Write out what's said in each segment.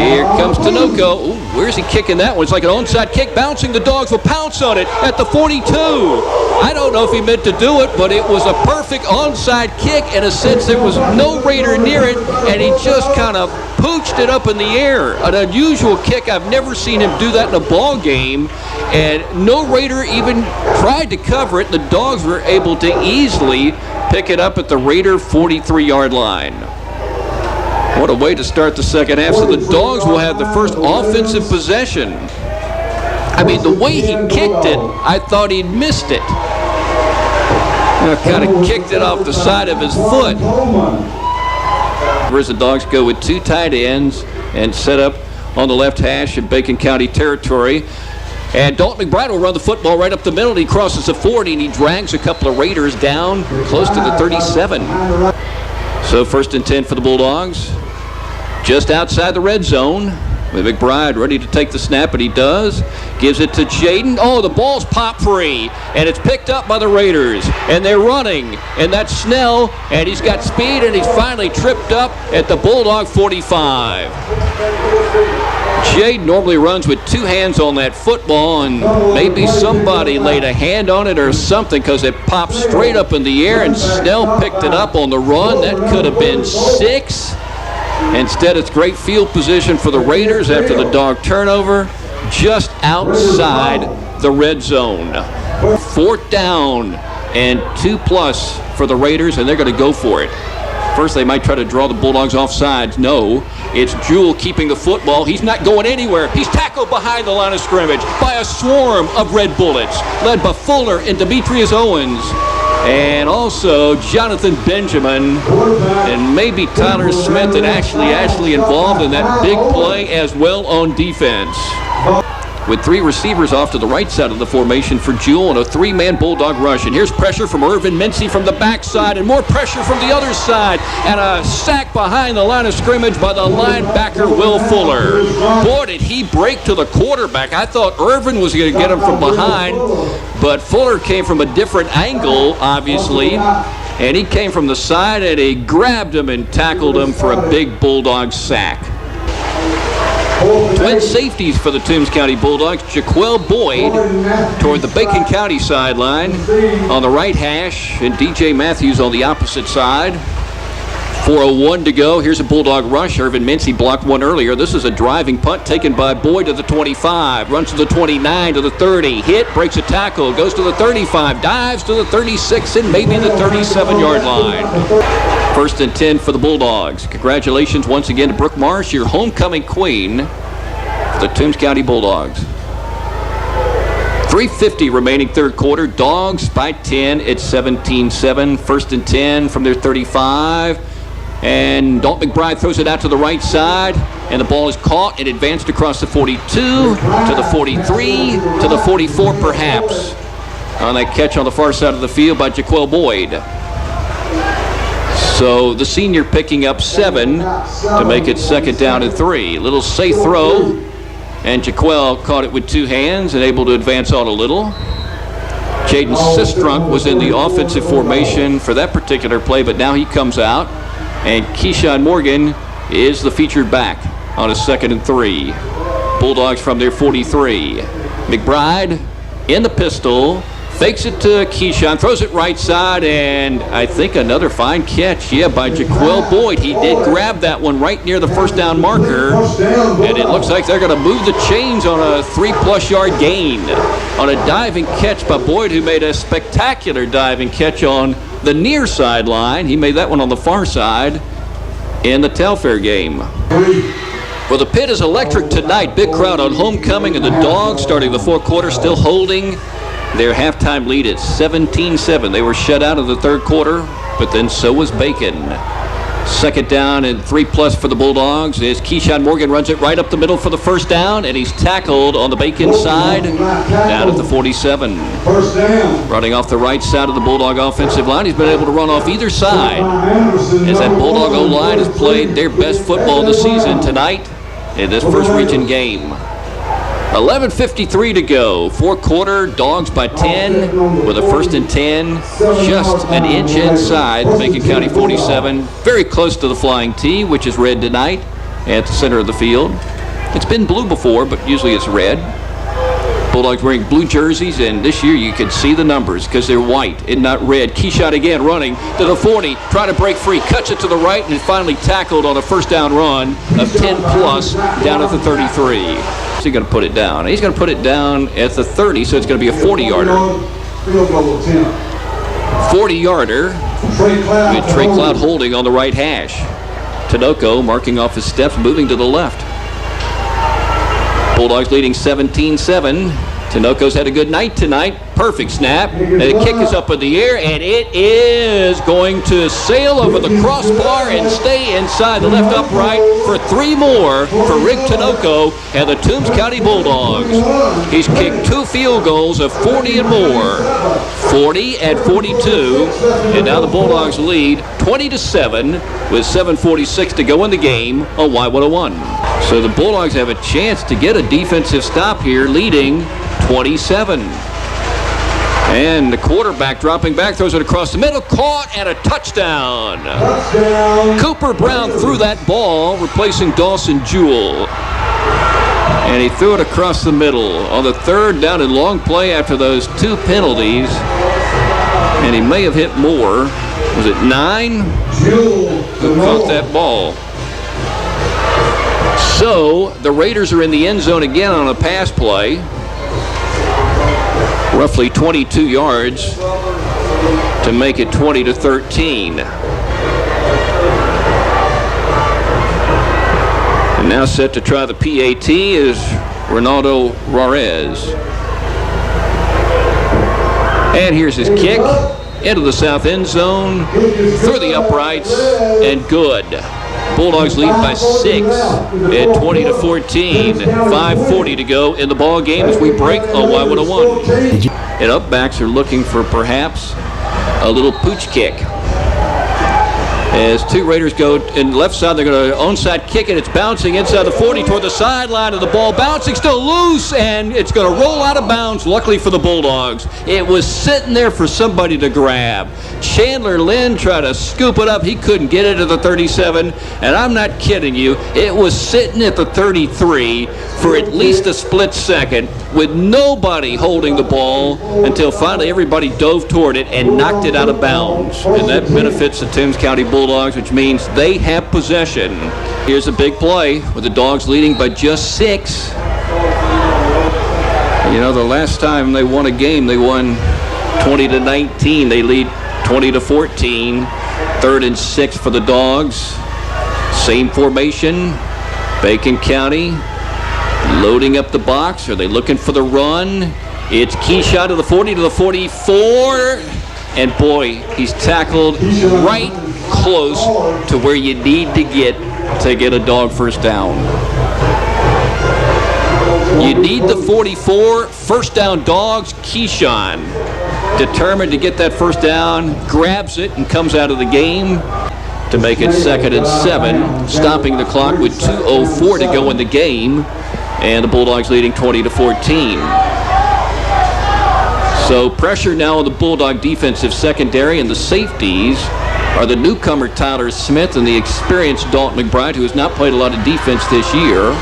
Here comes Tinoco. Ooh, where's he kicking that one? It's like an onside kick, bouncing. The Dogs will pounce on it at the 42. I don't know if he meant to do it, but it was a perfect onside kick. In a sense, there was no Raider near it, and he just kind of pooched it up in the air. An unusual kick. I've never seen him do that in a ball game, and no Raider even tried to cover it. The Dogs were able to easily pick it up at the Raider 43-yard line. What a way to start the second half. So the Dogs will have the first offensive possession. I mean, the way he kicked it, I thought he'd missed it. Kind of kicked it off the side of his foot. Whereas the Dogs go with two tight ends and set up on the left hash of Bacon County territory. And Dalton McBride will run the football right up the middle. He crosses the 40 and he drags a couple of Raiders down close to the 37. So 1st and 10 for the Bulldogs. Just outside the red zone. With McBride ready to take the snap, and he does. Gives it to Jaden. Oh, the ball's popped free, and it's picked up by the Raiders. And they're running, and that's Snell, and he's got speed, and he's finally tripped up at the Bulldog 45. Jaden normally runs with two hands on that football, and maybe somebody laid a hand on it or something because it popped straight up in the air, and Snell picked it up on the run. That could have been 6. Instead, it's great field position for the Raiders after the Dog turnover just outside the red zone. 4th down and 2+ for the Raiders, and they're going to go for it. First, they might try to draw the Bulldogs off sides. No, it's Jewell keeping the football. He's not going anywhere. He's tackled behind the line of scrimmage by a swarm of Red Bullets, led by Fuller and Demetrius Owens. And also Jonathan Benjamin and maybe Tyler Smith and Ashley involved in that big play as well on defense. With 3 receivers off to the right side of the formation for Jewell and a 3-man Bulldog rush. And here's pressure from Irvin Mincy from the backside and more pressure from the other side. And a sack behind the line of scrimmage by the linebacker, Will Fuller. Boy, did he break to the quarterback. I thought Irvin was going to get him from behind, but Fuller came from a different angle, obviously. And he came from the side and he grabbed him and tackled him for a big Bulldog sack. Twin safeties for the Toombs County Bulldogs. Jaquel Boyd toward the Bacon County sideline on the right hash, and DJ Matthews on the opposite side. 4:01 to go. Here's a Bulldog rush. Irvin Mincy blocked one earlier. This is a driving punt taken by Boyd to the 25. Runs to the 29, to the 30. Hit, breaks a tackle, goes to the 35, dives to the 36, and maybe the 37-yard line. 1st and 10 for the Bulldogs. Congratulations once again to Brooke Marsh, your homecoming queen for the Toombs County Bulldogs. 3:50 remaining third quarter. Dogs by 10 at 17-7. 1st and 10 from their 35. And Dalton McBride throws it out to the right side, and the ball is caught and advanced across the 42, to the 43, to the 44 perhaps. On that catch on the far side of the field by Jaquel Boyd. So the senior picking up 7 to make it 2nd down and 3. Little safe throw, and Jaquel caught it with 2 hands and able to advance on a little. Jaden Sistrunk was in the offensive formation for that particular play, but now he comes out. And Keyshawn Morgan is the featured back on a 2nd and 3. Bulldogs from their 43. McBride in the pistol, fakes it to Keyshawn, throws it right side, and I think another fine catch, by Jaquel Boyd. He did grab that one right near the 1st down marker, and it looks like they're going to move the chains on a 3+ yard gain on a diving catch by Boyd, who made a spectacular diving catch on the near sideline. He made that one on the far side in the Telfair game. Well, the pit is electric tonight. Big crowd on homecoming, and the Dogs starting the 4th quarter still holding their halftime lead at 17-7. They were shut out of the 3rd quarter, but then so was Bacon. 2nd down and 3+ for the Bulldogs as Keyshawn Morgan runs it right up the middle for the 1st down, and he's tackled on the Bacon side down at the 47. Running off the right side of the Bulldog offensive line. He's been able to run off either side as that Bulldog O-line has played their best football of the season tonight in this first region game. 11:53 to go. 4th quarter, Dogs by 10 with a 1st and 10. Just an inch inside the Bacon County 47. Very close to the flying T, which is red tonight. at the center of the field. It's been blue before, but usually it's red. Bulldogs wearing blue jerseys, and this year you can see the numbers because they're white and not red. Key shot again, running to the 40, trying to break free, cuts it to the right, and finally tackled on a first down run of 10+ down at the 33. So he's going to put it down. He's going to put it down at the 30, so it's going to be a 40-yarder. 40-yarder with Trey Cloud holding on the right hash. Tinoco marking off his steps, moving to the left. Bulldogs leading 17-7. Tinoco's had a good night tonight. Perfect snap. And the kick is up in the air, and it is going to sail over the crossbar and stay inside the left upright for 3 more for Rick Tinoco and the Toombs County Bulldogs. He's kicked 2 field goals of 40 and more. 40 and 42. And now the Bulldogs lead 20-7 with 7:46 to go in the game on Y101. So the Bulldogs have a chance to get a defensive stop here, leading 27. And the quarterback dropping back, throws it across the middle, caught, and a touchdown. Cooper Brown threw that ball, replacing Dawson Jewell. And he threw it across the middle on the 3rd down and long play after those 2 penalties. And he may have hit more. Was it 9? Who caught that ball? So the Raiders are in the end zone again on a pass play. Roughly 22 yards to make it 20-13. And now set to try the PAT is Ronaldo Juarez. And here's his kick into the south end zone, through the uprights, and good. Bulldogs lead by 6 at 20-14. 5:40 to go in the ball game as we break on Y101. And upbacks are looking for perhaps a little pooch kick. As 2 Raiders go in the left side, they're going to onside kick it. It's bouncing inside the 40 toward the sideline of the ball. Bouncing, still loose, and it's going to roll out of bounds, luckily for the Bulldogs. It was sitting there for somebody to grab. Chandler Lynn tried to scoop it up. He couldn't get it at the 37, and I'm not kidding you. It was sitting at the 33 for at least a split second with nobody holding the ball until finally everybody dove toward it and knocked it out of bounds. And that benefits the Toombs County Bulldogs, which means they have possession. Here's a big play with the Dogs leading by just 6. You know, the last time they won a game, they won 20-19. They lead 20-14. 3rd and 6 for the Dogs. Same formation. Bacon County loading up the box. Are they looking for the run? It's key shot to the 40 to the 44. And boy, he's tackled right close to where you need to get a dog first down. You need the 44. First down, Dogs. Keyshawn determined to get that first down, grabs it and comes out of the game to make it 2nd and 7, stopping the clock with 2:04 to go in the game, and the Bulldogs leading 20-14. So pressure now on the Bulldog defensive secondary, and the safeties are the newcomer Tyler Smith and the experienced Dalton McBride, who has not played a lot of defense this year.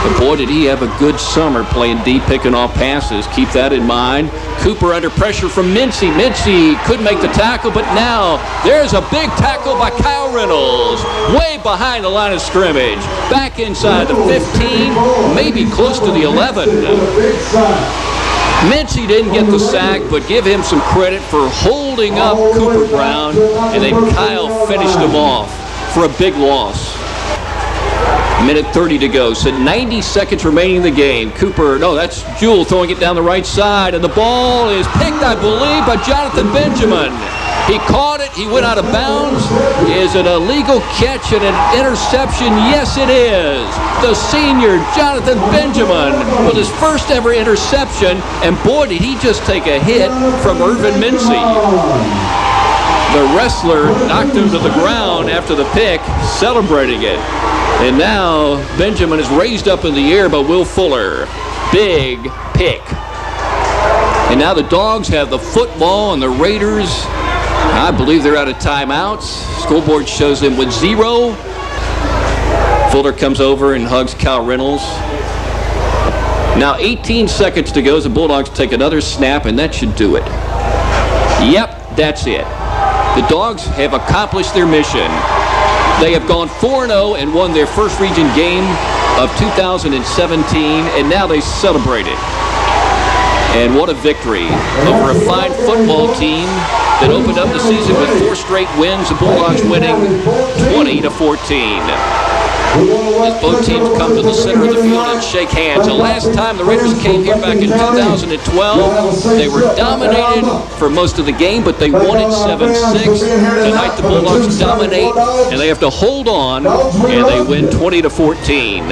But boy, did he have a good summer playing D, picking off passes. Keep that in mind. Cooper under pressure from Mincy. Mincy could make the tackle, but now there's a big tackle by Kyle Reynolds. Way behind the line of scrimmage. Back inside the 15, maybe close to the 11. Mincy didn't get the sack, but give him some credit for holding up Cooper Brown, and then Kyle finished him off for a big loss. Minute 30 to go, so 90 seconds remaining in the game. Cooper, no, that's Jewell throwing it down the right side, and the ball is picked, I believe, by Jonathan Benjamin. He caught it, he went out of bounds. Is it a legal catch and an interception? Yes, it is. The senior, Jonathan Benjamin, with his first ever interception, and boy, did he just take a hit from Irvin Mincy. The wrestler knocked him to the ground after the pick, celebrating it. And now Benjamin is raised up in the air by Will Fuller. Big pick. And now the Dogs have the football, and the Raiders, I believe they're out of timeouts. Scoreboard shows them with 0. Fuller comes over and hugs Kyle Reynolds. Now 18 seconds to go as the Bulldogs take another snap, and that should do it. Yep, that's it. The Dogs have accomplished their mission. They have gone 4-0 and won their first region game of 2017, and now they celebrate it. And what a victory over a fine football team that opened up the season with 4 straight wins, the Bulldogs winning 20-14. As both teams come to the center of the field and shake hands. The last time the Raiders came here back in 2012, they were dominated for most of the game, but they won it 7-6. Tonight the Bulldogs dominate, and they have to hold on, and they win 20-14.